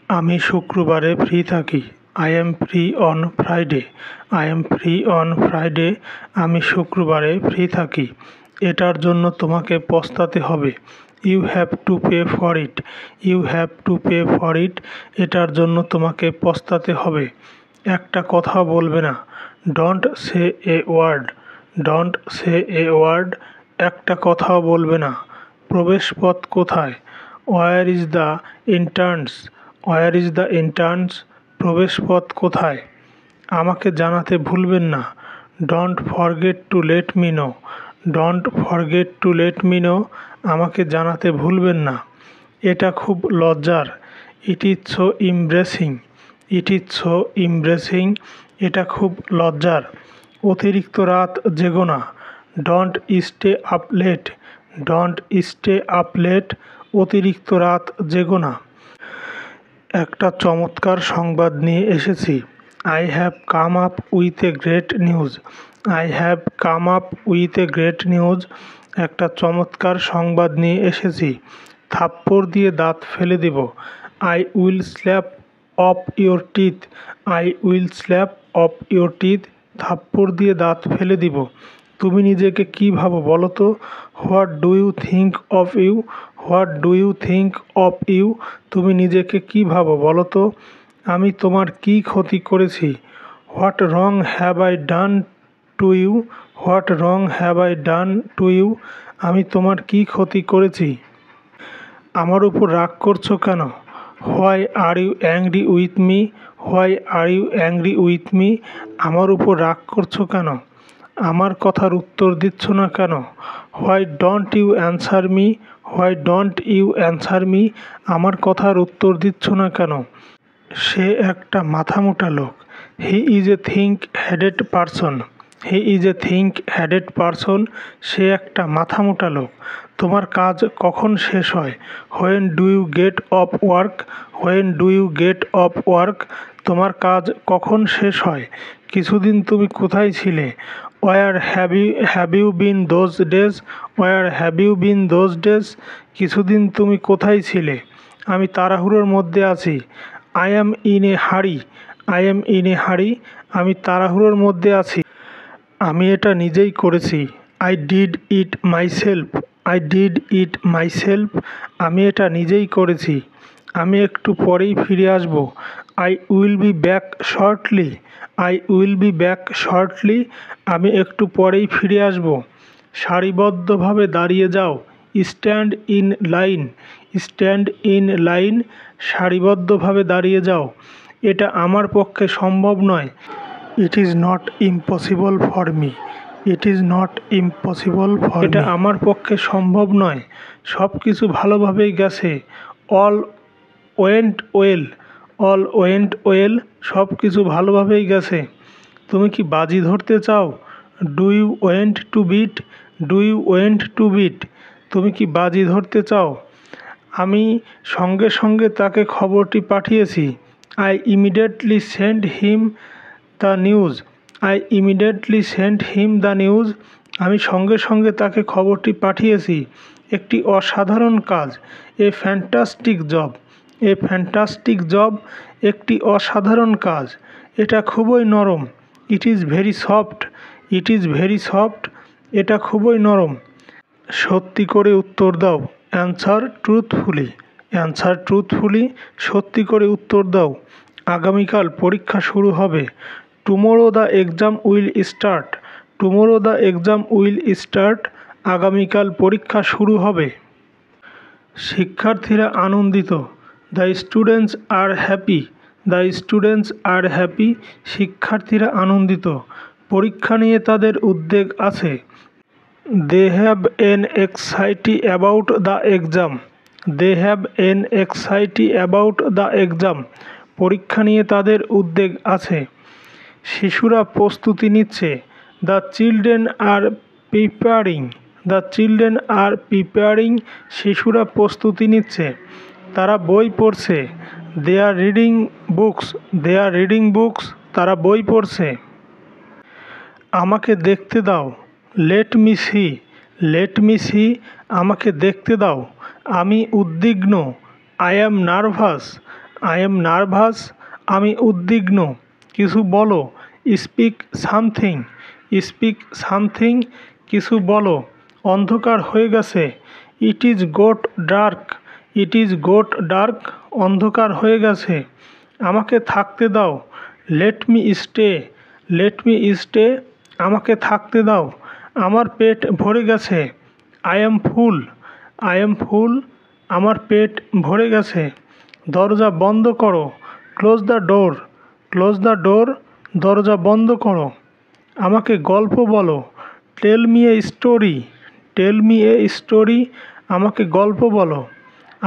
আমি শুক্রবারে ফ্রি থাকি। I am free on Friday. I am free on Friday. আমি শুক্রবারে ফ্রি থাকি। এটার জন্য তোমাকে পস্তাতে হবে। You have to pay for it. You have to pay for it. এটার জন্য তোমাকে পস্তাতে হবে। একটা কথাও বলবে না। Don't say a word. Don't say a word. একটা কথাও বলবে না। প্রবেশপথ কোথায়? Where is the entrance? Where is the entrance? প্রবেশপথ কোথায়? আমাকে জানাতে ভুলবেন না। Don't forget to let me know. Don't forget to let me know. আমাকে জানাতে ভুলবেন না। এটা খুব লজ্জার। It is so embarrassing. It is so embarrassing. এটা খুব লজ্জার। অতিরিক্ত রাত জেগো না। Don't stay up late. Don't stay up late. অতিরিক্ত রাত জেগো না। একটা চমৎকার সংবাদ নিয়ে এসেছি। I have come up with a great news. I have come up with a great news. একটা চমৎকার সংবাদ নিয়ে এসেছি। থাপ্পড় দিয়ে দাঁত ফেলে দিব। I will slap of your teeth. I will slap of your teeth. থাপ্পড় দিয়ে দাঁত ফেলে দিব। তুমি নিজেকে কী ভাবো বলো তো? What do you think of you? What do you think of you? তুমি নিজেকে কী ভাবো বলো তো? আমি তোমার কী ক্ষতি করেছি? What wrong have I done to you? What wrong have I done to you? আমি তোমার কী ক্ষতি করেছি? আমার উপর রাগ করছো কেন? Why are you angry with me? Why are you angry with me? আমার উপর রাগ করছো কেন? আমার কথার উত্তর দিচ্ছ না কেন? Why don't you answer me? Why don't you answer me? আমার কথার উত্তর দিচ্ছ না কেন? সে একটা মাথামোটা লোক। He is a think headed person. He is a think headed person. সে একটা মাথামোটা লোক। তোমার কাজ কখন শেষ হয়? When do you get off work? When do you get off work? তোমার কাজ কখন শেষ হয়? কিছুদিন তুমি কোথায় ছিলে? Where have you been those days? Where have you been those days? কিছুদিন তুমি কোথায় ছিলে? আমি তাড়াহুড়োর মধ্যে আছি। আই অ্যাম ইন এ হারি। আই অ্যাম ইন এ হারি। আমি তাড়াহুড়োর মধ্যে আছি। আমি এটা নিজেই করেছি। I did it myself. I did it myself. আমি এটা নিজেই করেছি। আমি একটু পরেই ফিরে আসব। I will be back shortly. I will be back shortly. আমি একটু পরেই ফিরে আসব। সারিবদ্ধভাবে দাঁড়িয়ে যাও। Stand in line. Stand in line. সারিবদ্ধভাবে দাঁড়িয়ে যাও। এটা আমার পক্ষে সম্ভব নয়। It is not impossible for me. It is not impossible for me. এটা আমার পক্ষে সম্ভব নয়। সব কিছু ভালোভাবেই গেছে। All went well. All went well. সব কিছু ভালোভাবেই গেছে। তুমি কি বাজি ধরতে চাও? Do you went to bet? Do you went to bet? তুমি কি বাজি ধরতে চাও? আমি সঙ্গে সঙ্গে তাকে খবরটি পাঠিয়েছি। I immediately send him the news. I immediately send him the news. আমি সঙ্গে সঙ্গে তাকে খবরটি পাঠিয়েছি। একটি অসাধারণ কাজ। A fantastic job. A fantastic job. একটি অসাধারণ কাজ। এটা খুবই নরম। It is very soft. It is very soft. এটা খুবই নরম। সত্যি করে উত্তর দাও। অ্যান্সার ট্রুথফুলি। অ্যান্সার ট্রুথফুলি। সত্যি করে উত্তর দাও। আগামীকাল পরীক্ষা শুরু হবে। Tomorrow the exam will start. Tomorrow the exam will start. আগামীকাল পরীক্ষা শুরু হবে। শিক্ষার্থীরা আনন্দিত। The students are happy. The students are happy. শিক্ষার্থীরা আনন্দিত। পরীক্ষা নিয়ে তাদের উদ্বেগ আছে। They have an anxiety about the exam. They have an anxiety about the exam. পরীক্ষা নিয়ে তাদের উদ্বেগ আছে। শিশুরা প্রস্তুতি নিচ্ছে। The children are preparing. The children are preparing. শিশুরা প্রস্তুতি নিচ্ছে। তারা বই পড়ছে। They are reading books. They are reading books. তারা বই পড়ছে। আমাকে দেখতে দাও। Let me see. Let me see. আমাকে দেখতে দাও। আমি উদ্বিগ্ন। I am nervous. I am nervous, আমি উদ্বিগ্ন। কিছু বলো, স্পিক সামথিং, স্পিক সামথিং, কিছু বলো। অন্ধকার হয়ে গেছে, it is got dark, it is got dark, অন্ধকার হয়ে গেছে। আমাকে থাকতে দাও, let me stay, let me stay, আমাকে থাকতে দাও। আমার পেট ভরে গেছে, I am full, I am full, আমার পেট ভরে গেছে। দরজা বন্ধ করো, close the door, close the door, দরজা বন্ধ করো। আমাকে গল্প বলো, tell me a story, tell me a story, আমাকে গল্প বলো।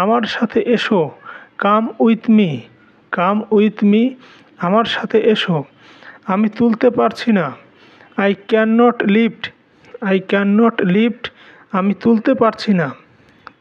আমার সাথে এসো, কাম with me, come with me, আমার সাথে এসো। আমি তুলতে পারছি না, I can not lift, I can not lift, আমি তুলতে পারছি না।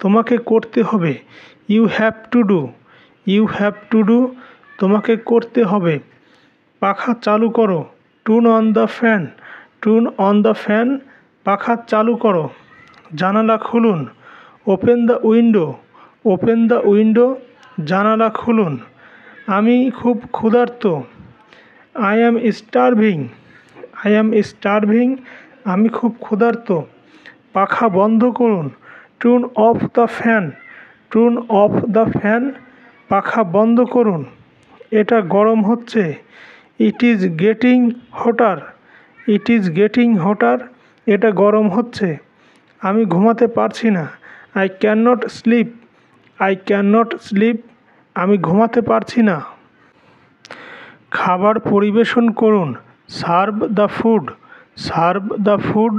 তোমাকে করতে হবে, you have to do, you have to do, তোমাকে করতে হবে। পাখা চালু করো, turn on the fan, turn on the fan, পাখা চালু করো। জানালা খুলুন, open the window, open the window, জানালা খুলুন। আমি খুব ক্ষুধার্ত, I am starving, I am starving, আমি খুব ক্ষুধার্ত। পাখা বন্ধ করুন, turn off the fan, turn off the fan, পাখা বন্ধ করুন। এটা গরম হচ্ছে, it is getting hotter, it is getting hotter, এটা গরম হচ্ছে। আমি ঘুমাতে পারছি না, I can not sleep, I can not sleep, আমি ঘুমাতে পারছি না। খাবার পরিবেশন করুন, serve the food, serve the food,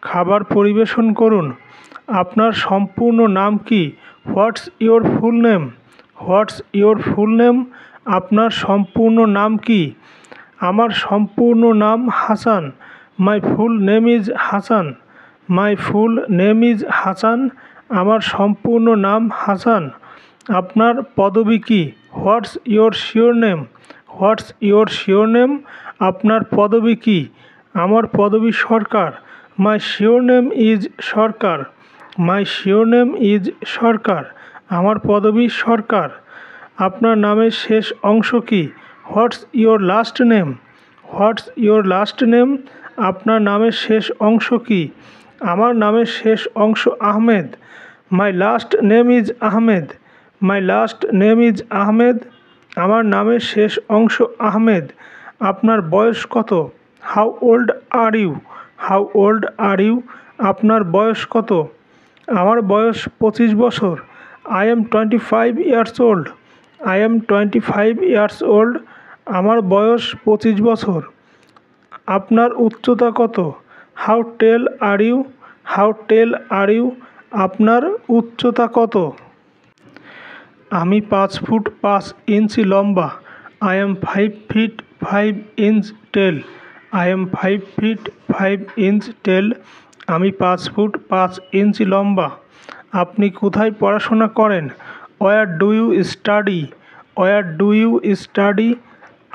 খাবার পরিবেশন করুন। আপনার সম্পূর্ণ নাম কি, what's your full name, what's your full name, আপনার সম্পূর্ণ নাম কি। আমার সম্পূর্ণ নাম Hasan, my full name is Hasan, my full name is Hasan, আমার সম্পূর্ণ নাম হাসান। আপনার পদবি কি, what's your surname, what's your surname, আপনার পদবি কি। আমার পদবি Sarkar, my surname is Sarkar, my surname is Sarkar, আমার পদবি সরকার। আপনার নামের শেষ অংশ কি, what's your last name, what's your last name, আপনার নামের শেষ অংশ কি। আমার নামের শেষ অংশ Ahmed, my last name is Ahmed, my last name is Ahmed, আমার নামের শেষ অংশ আহমেদ। আপনার বয়স কত, how old are you, how old are you, আপনার বয়স কত। আমার বয়স 25 বছর, I am 25 years old, I am 25 years old, আমার বয়স 25 বছর। আপনার উচ্চতা কত, how tall are you, how tall are you, আপনার উচ্চতা কত। আমি 5 ফুট 5 ইঞ্চি লম্বা, I am 5 feet 5 inch tall, I am 5 feet 5 inch tall, আমি 5 ফুট 5 ইঞ্চি লম্বা। আপনি কোথায় পড়াশোনা করেন, where do you study, where do you study,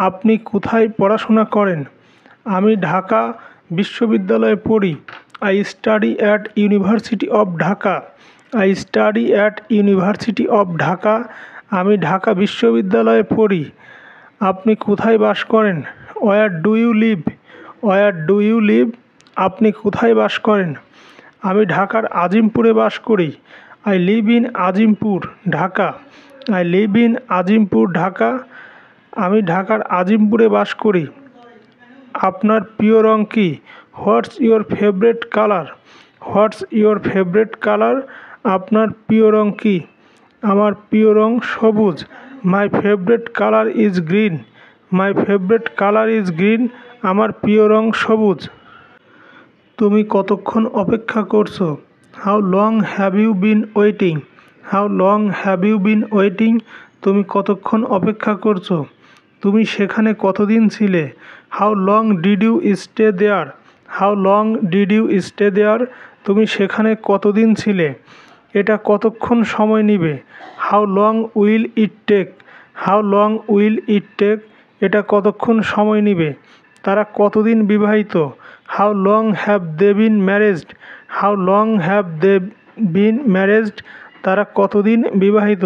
আপনি কোথায় পড়াশোনা করেন। আমি ঢাকা বিশ্ববিদ্যালয়ে পড়ি, I study at university of Dhaka, I study at university of Dhaka, আমি ঢাকা বিশ্ববিদ্যালয়ে পড়ি। আপনি কোথায় বাস করেন, where do you live, where do you live, আপনি কোথায় বাস করেন। আমি ঢাকার আজিমপুরে বাস করি, I live in Azimpur Dhaka, I live in Azimpur Dhaka, আমি ঢাকার আজিমপুরে বাস করি। আপনার প্রিয় রং কী, what's your favourite colour, what's your favourite colour, আপনার প্রিয় রং কী। আমার প্রিয় রং সবুজ, my favourite colour is green, my favourite colour is green, আমার প্রিয় রং সবুজ। তুমি কতক্ষণ অপেক্ষা করছো, how long have you been waiting, how long have you been waiting, তুমি কতক্ষণ অপেক্ষা করছো। তুমি সেখানে কতদিন ছিলে, how long did you stay there, how long did you stay there, তুমি সেখানে কতদিন ছিলে। এটা কতক্ষণ সময় নেবে, how long will it take, how long will it take, এটা কতক্ষণ সময় নেবে। তারা কতদিন বিবাহিত, how long have they been married, how long have they been married, তারা কতদিন বিবাহিত।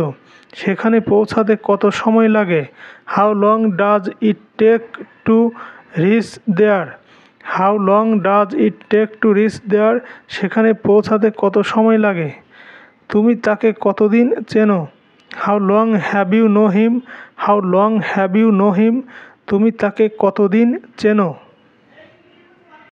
সেখানে পৌঁছাতে কত সময় লাগে? How long does it take to reach there? How long does it take to reach there? সেখানে পৌঁছাতে কত সময় লাগে? তুমি তাকে কতদিন চেনো? How long have you know him? How long have you know him? তুমি তাকে কতদিন চেনো?